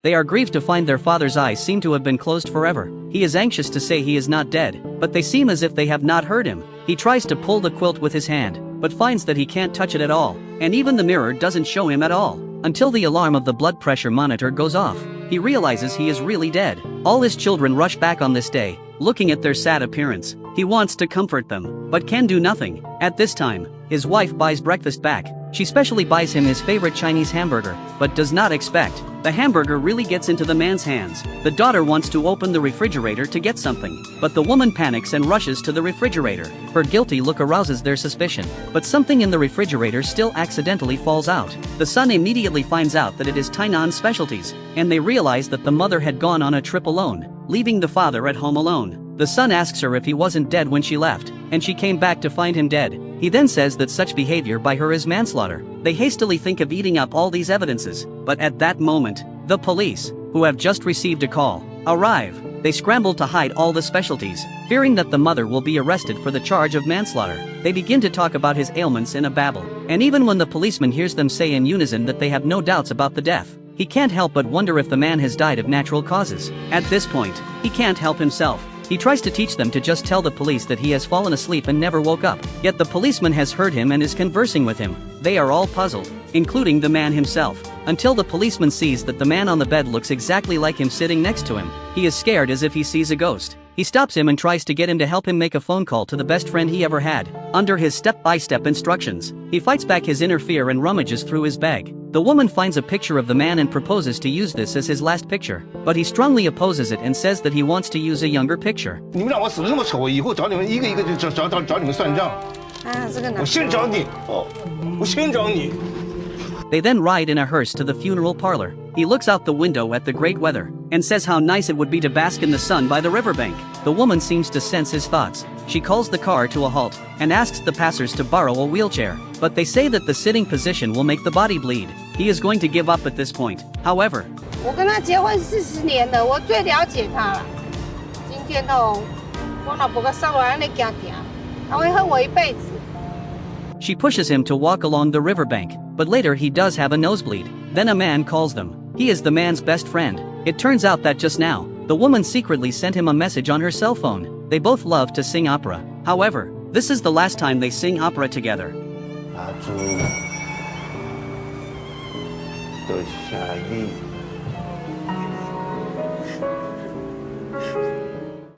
They are grieved to find their father's eyes seem to have been closed forever. He is anxious to say he is not dead, but they seem as if they have not heard him. He tries to pull the quilt with his hand, but finds that he can't touch it at all, and even the mirror doesn't show him at all, until the alarm of the blood pressure monitor goes off. He realizes he is really dead. All his children rush back on this day, looking at their sad appearance. He wants to comfort them, but can do nothing. At this time, his wife buys breakfast back. She specially buys him his favorite Chinese hamburger, but does not expect the hamburger really gets into the man's hands. The daughter wants to open the refrigerator to get something, but the woman panics and rushes to the refrigerator. Her guilty look arouses their suspicion, but something in the refrigerator still accidentally falls out. The son immediately finds out that it is Tainan's specialties, and they realize that the mother had gone on a trip alone, leaving the father at home alone. The son asks her if he wasn't dead when she left, and she came back to find him dead. He then says that such behavior by her is manslaughter. They hastily think of eating up all these evidences, but at that moment, the police, who have just received a call, arrive. They scramble to hide all the specialties, fearing that the mother will be arrested for the charge of manslaughter. They begin to talk about his ailments in a babble, and even when the policeman hears them say in unison that they have no doubts about the death, he can't help but wonder if the man has died of natural causes. At this point, he can't help himself. He tries to teach them to just tell the police that he has fallen asleep and never woke up. Yet the policeman has heard him and is conversing with him. They are all puzzled, including the man himself, until the policeman sees that the man on the bed looks exactly like him sitting next to him. He is scared as if he sees a ghost. He stops him and tries to get him to help him make a phone call to the best friend he ever had. Under his step-by-step instructions, he fights back his inner fear and rummages through his bag. The woman finds a picture of the man and proposes to use this as his last picture, but he strongly opposes it and says that he wants to use a younger picture. 你们让我死得那么丑，我以后找你们一个一个就找你们算账。我先找你，我先找你。 They then ride in a hearse to the funeral parlor. He looks out the window at the great weather, and says how nice it would be to bask in the sun by the riverbank. The woman seems to sense his thoughts. She calls the car to a halt, and asks the passers to borrow a wheelchair, but they say that the sitting position will make the body bleed. He is going to give up at this point. However, 我跟他结婚40年了，我最了解他了。今天我老婆个上来那行行，他会恨我一辈子。 she pushes him to walk along the riverbank, but later he does have a nosebleed. Then a man calls them. He is the man's best friend. It turns out that just now, the woman secretly sent him a message on her cell phone. They both love to sing opera. However, this is the last time they sing opera together. 阿朱的下雨。